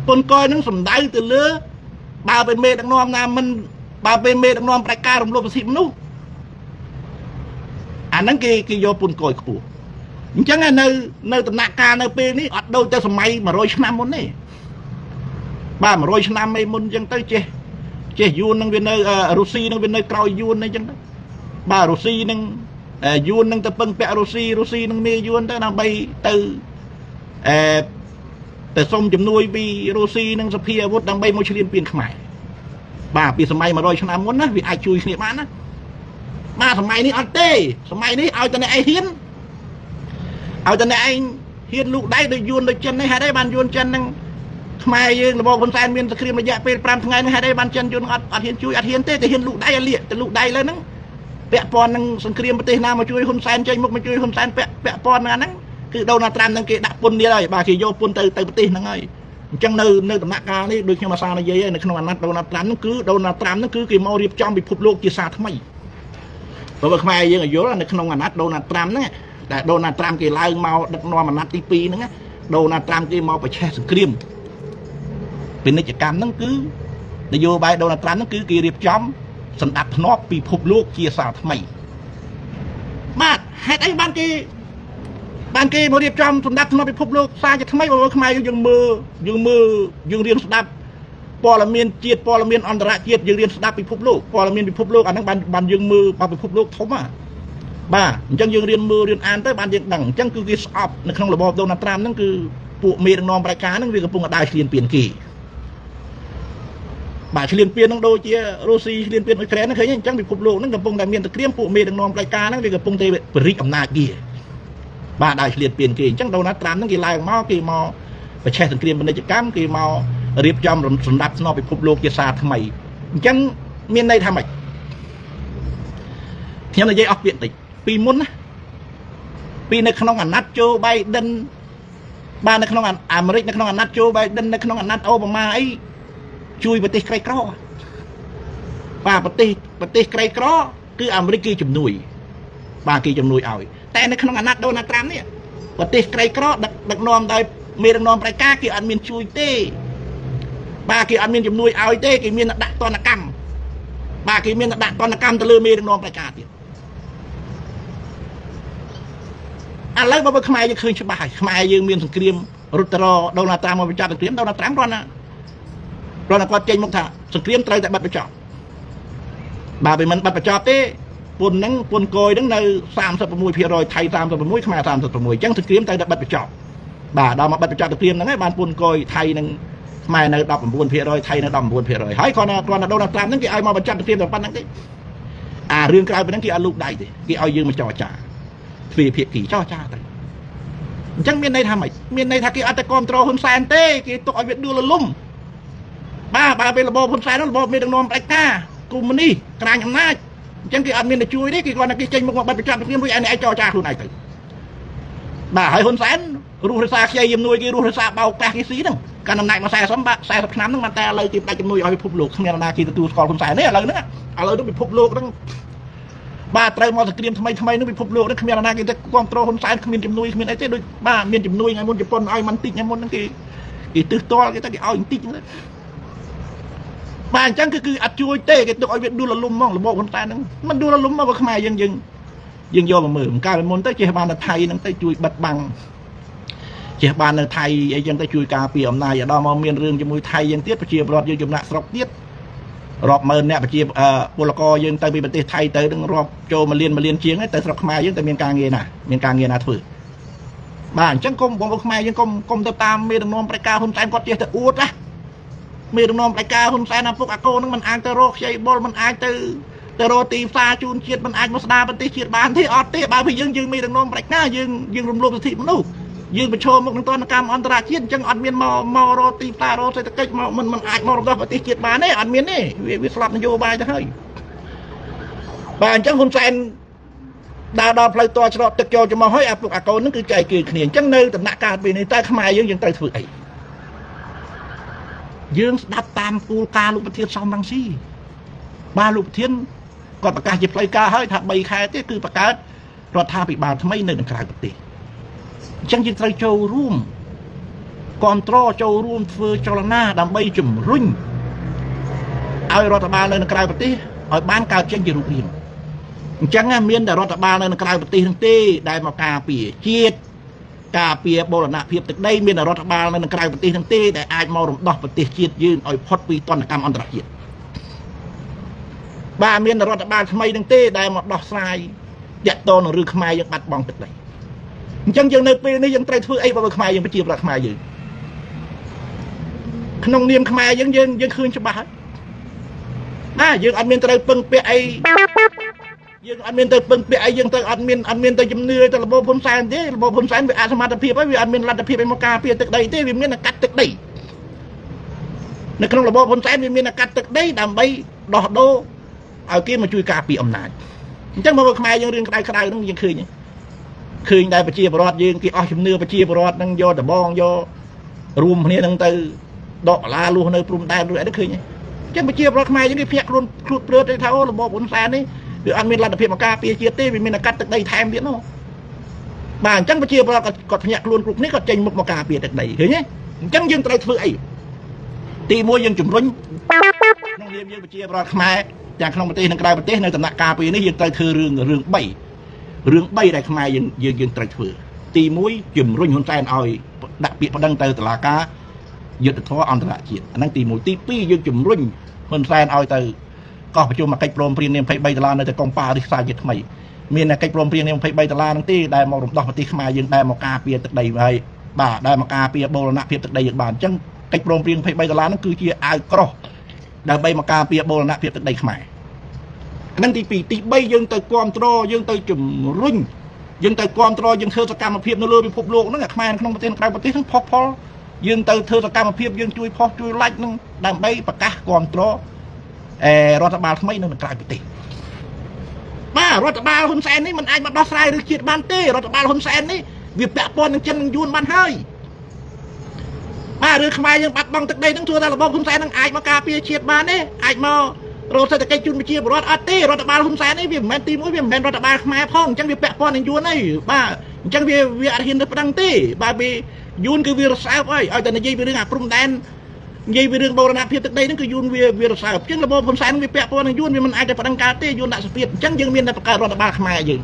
ปุ่นโกยต้องสมได้ตะเลือบ้าเป็นเมดังนอมนามันบ้าเป็นเมดังนอมรายการรวมประสิทธิ์นู้อันนั้นกี่โยปุ่นโกยขู่จังไงในตำหนักการในปีนี้อัดโดยแต่สมัยมาโรยชนะมุนนี่บ้ามาโรยชนะไม่มุนยังเต้เจยูนนั่งเป็นรูซีนั่งเป็นกรอยยูนนั่งจังบ้ารูซีนั่งยูนนั่งแต่เปิงเปะรูซีนั่งเมยูนแต่นั่งใบแต่ส้มจำนวนปีรูซีนั่งสเปียวุฒินั่งใบโมชเลียนเปลี่ยนขมายบ้าปีสมัยมาโรยชนะมุนนะวิไอจุยเนี่ยมานะมาสมัยนี้อันเต้สมัยนี้เอาแต่ในไอเฮียนเอาแต่ในไอเฮียนลูกได้โดยยูนโดยจันในหาได้บันยูนจันนั่งทำไมยืนระบบคนแซนเมียนสครีมระยะเป็นปรามทั้งไงไม่หาได้บันจันยูนอัดเฮียนจุยอัดเฮียนเต้แต่เฮียนลูกได้เลี่ยแต่ลูกได้เลยนั่งเปะปอนนั่งสครีมประเทศนามาช่วยคนแซนใจมุกมาช่วยคนแซนเปะปอนนั่งคือโดนาตรามนั่งเกะดักปุ่นนี่เลยบาขี่โยปุ่นเตยประเทศนั่งไงจังในตำหนักการนี่โดยเฉพาะซาในเย่ในขนมนัดโดนาตรามนั่นคือโดนาตรามนั่นคือกี่มอรีบจอมไปพบโลกกีฬาทำไมเพราะว่าขมายยังอายุในขนมนัดโดนาตรามเนี่ยแต่โดนาตรามกี่ลายเมาดักนอมันนัดที่ปีนึงนะโดนาตรามกี่เมาไปแช่สครีมเป็นนิจกรรมนั่นคือนโยบายโดนาตรามนั่นคือกี่เรียบจอมสันดับนอกปีพบโลกกีฬาทำไมมาให้ได้บ้านกี่มาเรียบจอมสันดับนอกไปพบโลกซาจะทำไมบอกว่าขมายยังมือยังเรียนสันดับปอลเมียนเจียดปอลเมียนอันตรายเจียดยังเรียนสดับไปพบโลกปอลเมียนไปพบโลกอันนั้นบันยังมือมาไปพบโลกทว่าบ้าจังยังเรียนมือเรียนอ่านแต่บันยังดังจังคือกิสออฟในขนมระบบโดนาตรามนั่นคือปู่เมียนนอมรายการนั่นคือกับปุ่งได้เรียนเปลี่ยนกี่บ่าเรียนเปลี่ยนต้องโดเจียโรซีเรียนเปลี่ยนอุกรนนั่นเคยยังจังไปพบโลกนั่นกับปุ่งได้เมียนตะเกียมปู่เมียนนอมรายการนั่นคือกับปุ่งเตะปริกอำนาจกี่บ้าได้เรียนเปลี่ยนกี่จังโดนาตรามนั่นกี่ลายของม้อกี่ม้อไปแช่สังเกตเป็นนิจกรรมกี่ม้อเรียบจำสำหรับนอไปพบโลกกีฬาทำไมจังเมียนในทำไมเทียนในใจออกเปลี่ยนติปีมุนนะ ពីនៅក្នុងអាណត្តិโจ Biden បាននៅក្នុងអាមេរិកនៅក្នុងអាណត្តិโจ Biden នៅក្នុងអាណត្តិអូបាម៉ាអីជួយប្រទេសក្រីក្របាទប្រទេសក្រីក្រគឺអាមេរិកគឺជំនួយបាទគេជំនួយឲ្យតែនៅក្នុងអាណត្តិដូណាល់ត្រាំនេះប្រទេសក្រីក្រដឹកនាំដោយមេដឹកនាំប្រតិការគេអត់មានជួយទេបាទគេអត់មានជំនួយឲ្យទេគេមានដាក់ទណ្ឌកម្មបាទគេមានដាក់ទណ្ឌកម្មទៅលើមេដឹកនាំប្រតិការទៀតឥឡូវបើខ្មែរយើងឃើញច្បាស់ហើយខ្មែរយើងមានសង្គ្រាមរត់ទៅរកដូណាល់ត្រាំមកបញ្ចប់សង្គ្រាមដូណាល់ត្រាំគាត់ចេញមកថាសង្គ្រាមត្រូវតែបិទបញ្ចប់បាទវាមិនបិទបញ្ចប់ទេពន្ធគយហ្នឹងនៅ 36% ថៃ 36 ខ្មែរ 36 អញ្ចឹងសង្គ្រាមត្រូវតែបិទបញ្ចប់បាទដល់មកបិទបញ្ចប់សង្គ្រាមហ្នឹងហើយបានពន្ធគយថៃនឹងខ្មែរនៅ 19% ថៃនៅ 19% ហើយគាត់ដូណាល់ត្រាំហ្នឹងគេឲ្យមកបញ្ចប់សង្គ្រាមតែប៉ុណ្្នឹងទេអារឿងក្រៅពីហ្នឹងគេអត់លូកដៃទេគេឲ្យយើងមកចរចាទ្វេភាគីចរចាទៅអញ្ចឹងមានន័យថាម៉េចមានន័យថាគេអត់តែគ្រប់គ្រងហ៊ុនសែនទេគេទុកឲ្យវាដួលរលំបាទបើពេលរបបហ៊ុនសែននោះរបបមេដឹកនាំផ្ដាច់ការកុម្មុយនីសក្រាញអំណាចអញ្ចឹងគេអត់មានទៅជួយទេគេគាត់តែគេចេញមុខមកបិទបញ្ចប់សង្គ្រាមរួចឯងចរចាខ្លួនឯងទៅបាទហើយហ៊ុនសែនរស់រសាខ្ចីជំនួយគេរស់រសាបោកប្រាស់គេស៊ីហ្នឹងកាន់អំណាចមក40ឆ្នាំហ្នឹងបានតែឥឡូវគេផ្ដាច់ជំនួយឲ្យពិភពលោកគ្មានអ្នកណាគេទទួលស្គាល់ហ៊ុនសែនទេឥឡូវហ្នឹងពិភពលោកហ្នឹងបាទត្រូវមកសង្គ្រាមថ្មីហ្នឹងពិភពលោកហ្នឹងគ្មានអ្នកណាគេទៅគ្រប់គ្រងហ៊ុនសែនគ្មានជំនួយគ្មានអីទេដូចបាទមានជំនួយថ្ងៃមុនជប៉ុនឲ្យមិនតិចថ្ងៃមុនហ្នឹងគេទិសតល់គេទៅគេឲ្យបន្តិចហ្នឹងបាទអញ្ចឹងគឺអត់ជួយទេគេទុកឲ្យវាដួលរលំហ្មងរបបហ៊ុនសែនហ្នឹងមិនដួលរលំមកខ្មែរយើងយកមកមើលកាលពីមុនទៅចេះបាននៅថៃហ្នឹងទៅជួយបិទបាំងចេះបាននៅថៃអីចឹងទៅជួយការពារអំណាចដល់មកមានរឿងជាមួយថៃយ៉ាងទៀតប្រជាពលរដ្ឋយើងចំណាក់ស្រុកទៀតរាប់ម៉ឺនអ្នកប្រជាពលករយើងទៅពីប្រទេសថៃទៅនឹងរាប់ចូល1លានជាងទៅស្រុកខ្មែរយើងតែមានការងារណាធ្វើបាទអញ្ចឹងកុំបងប្អូនខ្មែរយើងកុំទៅតាមមេដឹកនាំប្រតិការហ៊ុនសែនគាត់ចេះតែអួតណាមេដឹកនាំប្រតិការហ៊ុនសែនអាពុកអាកូនហ្នឹងមិនអាចទៅរកខ្ចីបុលមិនអាចទៅរកទីផ្សារជូនជាតិមិនអាចមកស្ដារប្រទេសជាតិបានទេអត់ទេបើយើងមេដឹកនាំប្រតិការយើងរំលោភសិទ្ធិមនុស្សយើងប្រឈមមុខនឹងទណ្ឌកម្មអន្តរជាតិអញ្ចឹងអត់មានមករកទីផ្សាររកសេដ្ឋកិច្ចមកមិនអាចមករំដោះប្រទេសជាតិបានទេអត់មានទេវាស្លាប់នយោបាយទៅហើយបាទអញ្ចឹងហ៊ុនសែនដើរដល់ផ្លូវតច្រកទឹកចូលចំមកហើយអាពុកអាកូនហ្នឹងគឺចែកគេគ្នាអញ្ចឹងនៅដំណាក់កាលពេលនេះតើខ្មែរយើងត្រូវធ្វើអីយើងស្ដាប់តាមគោលការណ៍លោកប្រធានសំរងស៊ីបាទលោកប្រធានគាត់ប្រកាសជាផ្លូវការហើយថា3ខែទៀតគឺបង្កើតរដ្ឋាភិបាលថ្មីនៅក្នុងក្រៅប្រទេសអញ្ចឹងយើងត្រូវចូលរួមគ្រប់គ្រងចូលរួមធ្វើចលនាដើម្បីជំរុញឲ្យរដ្ឋបាលនៅក្រៅប្រទេសឲ្យបានកើតចេញជារូបរាងអញ្ចឹងមានតែរដ្ឋបាលនៅក្រៅប្រទេសនឹងទេដែលមកការពារជាតិការពារបូរណភាពទឹកដីមានតែរដ្ឋបាលនៅក្រៅប្រទេសនឹងទេដែលអាចមករំដោះប្រទេសជាតិយើងឲ្យផុតពីទណ្ឌកម្មអន្តរជាតិបាទមានតែរដ្ឋបាលថ្មីនឹងទេដែលមកដោះស្រាយតាក់ទងនឹងរឿងខ្មែរយើងបាត់បង់ទឹកដីអញ្ចឹងយើងនៅពេលនេះយើងត្រូវធ្វើអីបើខ្មែរយើងប្រជាប្រដ្ឋខ្មែរយើងក្នុងនាមខ្មែរយើងឃើញច្បាស់ហើយណាយើងអត់មានត្រូវពឹងពាក់អីយើងអត់មានទៅពឹងពាក់អីយើងទៅអត់មានទៅជំនឿទៅរបបហ៊ុនសែនទេរបបហ៊ុនសែនវាអសមត្ថភាពហើយវាអត់មានលទ្ធភាពឲ្យមកការពារទឹកដីទេវាមានតែកាត់ទឹកដីនៅក្នុងរបបហ៊ុនសែនវាមានតែកាត់ទឹកដីដើម្បីដោះដូរឲ្យគេមកជួយការពារអំណាចអញ្ចឹងមកខ្មែរយើងរឿងក្តៅហ្នឹងយើងឃើញដែរប្រជាពលរដ្ឋយើងគេអស់ជំនឿប្រជាពលរដ្ឋនឹងយកដបងយករួមគ្នានឹងទៅដកឡាលុះនៅព្រំដែនរួចអីឃើញអញ្ចឹងប្រជាពលរដ្ឋខ្មែរយើងគេភ្ញាក់ខ្លួនព្រឺតទៅថាអូរបបហ៊ុនសែននេះវាអត់មានលទ្ធភាពមកការពារជាតិទេវាមានតែកាត់ទឹកដីថែមទៀតនោះបាទអញ្ចឹងប្រជាពលរដ្ឋគាត់ភ្ញាក់ខ្លួនគ្រប់គ្នាគាត់ចេញមុខមកការពារទឹកដីឃើញទេអញ្ចឹងយើងត្រូវធ្វើអីទី1យើងជំរុញក្នុងនាមយើងប្រជាពលរដ្ឋខ្មែរទាំងក្នុងប្រទេសនិងក្រៅប្រទេសនៅដំណាក់កាលពេលនេះយើងត្រូវធ្វើរឿង3ដែលខ្មែរយើងត្រូវធ្វើទី1ជំរុញហ៊ុនសែនឲ្យដាក់ពាក្យប្តឹងទៅតុលាការយុត្តិធម៌អន្តរជាតិអាហ្នឹងទី1ទី2យើងជំរុញហ៊ុនសែនឲ្យទៅកោះប្រជុំកិច្ចព្រមព្រៀងនាម$23នៅទៅកុងប៉ារីសសាជាថ្មីមានកិច្ចព្រមព្រៀងនាម$23ហ្នឹងទេដែលមករំដោះប្រទេសខ្មែរយើងដែលមកការពារទឹកដីហើយបាទដែលមកការពារបូរណភាពទឹកដីយើងបានអញ្ចឹងកិច្ចព្រមព្រៀង$23ហ្នឹងគឺជាអាវក្រោះដើម្បីមកការពារបូរណភាពទឹកដីខ្មែរហ្នឹងទី2ទី3យើងទៅគ្រប់គ្រងយើងទៅជំរុញយើងទៅគ្រប់គ្រងយើងធ្វើសកម្មភាពនៅលើពិភពលោកហ្នឹងអាខ្មែរក្នុងប្រទេសក្រៅប្រទេសហ្នឹងផុសផុលយើងទៅធ្វើសកម្មភាពយើងជួយផុសជួយឡាច់ហ្នឹងដើម្បីប្រកាសគ្រប់គ្រងរដ្ឋបាលថ្មីនៅក្រៅប្រទេស បាទរដ្ឋបាលហ៊ុនសែននេះមិនអាចមកដោះស្រាយរឿងជាតិបានទេរដ្ឋបាលហ៊ុនសែននេះវាពាក់ព័ន្ធនឹងចិននឹងយួនបានហើយបាទរឿងខ្មែរយើងបាត់បង់ទឹកដីហ្នឹងធ្វើតែរបបហ៊ុនសែននឹងអាចមកការពារជាតិបានទេអាចមករកសេដ្ឋកិច្ចជូនប្រជាពលរដ្ឋអត់ទេរដ្ឋបាលហ៊ុនសែននេះវាមិនមែនទីមួយវាមិនមែនរដ្ឋបាលខ្មែរផងអញ្ចឹងវាពាក់ព័ន្ធនឹងយួនហើយបាទអញ្ចឹងវាអត់ហ៊ានទៅប្តឹងទេបាទវាយួនគឺវារសើបហើយឲ្យតែនិយាយពីរឿងអាព្រំដែននិយាយពីរឿងបូរណភាពទឹកដីហ្នឹងគឺយួនវារសើបអញ្ចឹងរបបហ៊ុនសែនវាពាក់ព័ន្ធនឹងយួនវាមិនអាចទៅប្តឹងកើតទេយួនដាក់សម្ពាធអញ្ចឹងយើងមានតែបង្កើតរដ្ឋបាលខ្មែរយើង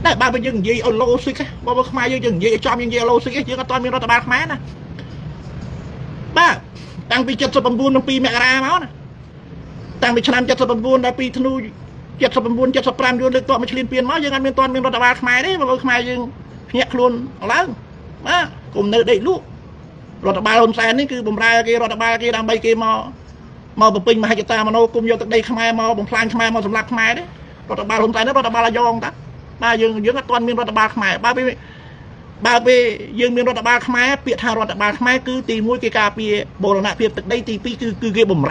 តែបើយើងនិយាយឲ្យឡូស៊ីកបើខ្មែរយើងនិយាយឲ្យចំយើងនិយាយឲ្យឡូស៊ីកយើងអត់ទាន់មានរដ្ឋបាលខ្មែរណាបាទតាំងពី79នឹង2មករាមកណាតាំងពីឆ្នាំ79ដល់2ធ្នូ79 75យួនលើកតបមកឈ្លានពានមកយើងអត់មានទាន់មានរដ្ឋបាលខ្មែរទេបើខ្មែរយើងភ្ញាក់ខ្លួនឡើងបាទគុំនៅដេកលក់រដ្ឋបាលហ៊ុនសែននេះគឺបំរើគេរដ្ឋបាលគេដើម្បីគេមកបំពេញមហិច្ឆតាមនោគមយកទឹកដីខ្មែរមកបំផ្លាញខ្មែរមកសម្លាប់ខ្មែរទេរដ្ឋបាលហ៊ុនសែននេះរដ្ឋបាលអាយ៉ងតាបាទយើងអត់ទាន់មានរដ្ឋបាលខ្មែរបើពេលយើងមានរដ្ឋបាលខ្មែរពាក្យថារដ្ឋបាលខ្មែរគឺទី1គេការពារបូរណភាពទឹកដីទី2គឺគេបំ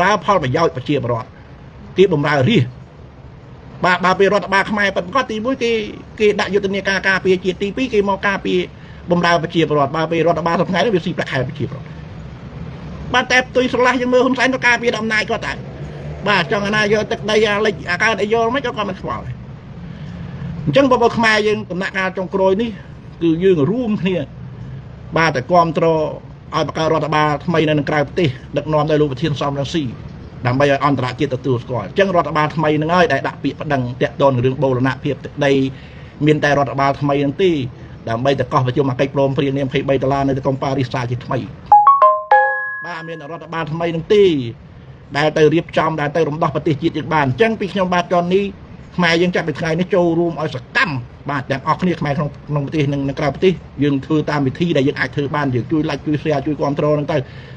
រើផលប្រយោជន៍ប្រជាពលរដ្ឋគេបំរើរាជបាទពេលរដ្ឋបាលខ្មែរប៉ុន្តែទី1គេដាក់យុទ្ធនាការការពារជាតិទី2គេមកការពារបម្រើប្រជាពលរដ្ឋបើពេលរដ្ឋបាលថ្ងៃនេះវាស៊ីប្រាក់ខែប្រជាពលរដ្ឋបាទតែផ្ទុយស្រឡះយើងមើលហ៊ុនសែនទៅការពារអំណាចគាត់តែបាទចង់អាណាយកទឹកដីអាលិចអាកើតអីយកមិនក៏គាត់មិនខ្វល់ដែរអញ្ចឹងបងប្អូនខ្មែរយើងដំណាក់កាលចុងក្រោយនេះគឺយើងរួមគ្នាបាទតែគ្រប់គ្រងឲ្យបង្កើតរដ្ឋបាលថ្មីនៅក្រៅប្រទេសដឹកនាំដោយលោកប្រធានសំរងស៊ីដើម្បីឲ្យអន្តរជាតិទទួលស្គាល់អញ្ចឹងរដ្ឋបាលថ្មីនឹងហើយដែលដាក់ពាក្យប្តឹងតាក់ទងនឹងរឿងបូរណភាពទឹកដីមានតែរដ្ឋបាលថ្មីនឹងទេដើម្បីតែកោះប្រជុំអកិច្ចព្រមព្រៀងនាម$23នៅទីក្រុងប៉ារីសជាថ្មីបាទមានរដ្ឋបាលថ្មីនឹងទេដែលទៅរៀបចំដែលទៅរំដោះប្រទេសជាតិយើងបានអញ្ចឹងពីខ្ញុំបាទចននេះខ្មែរយើងចាប់ពីថ្ងៃនេះចូលរួមឲ្យសកម្មបាទទាំងអស់គ្នាខ្មែរក្នុងប្រទេសនិងក្រៅប្រទេសយើងធ្វើតាមវិធីដែលយើងអាចធ្វើបានយើងជួយ like ជួយ share ជួយគ្រប់គ្រងហ្នឹងទៅ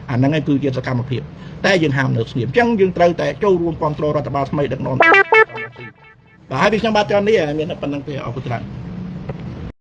អាហ្នឹងឯងគឺជាសកម្មភាពតែយើងហាមនៅស្ងៀមអញ្ចឹងយើងត្រូវតែចូលរួមគ្រប់គ្រងរដ្ឋបាលថ្មីដឹកនាំបាទហើយពីខ្ញុំបាទចននេះមានប៉ុណ្្នឹងទេអរគុណច្រើន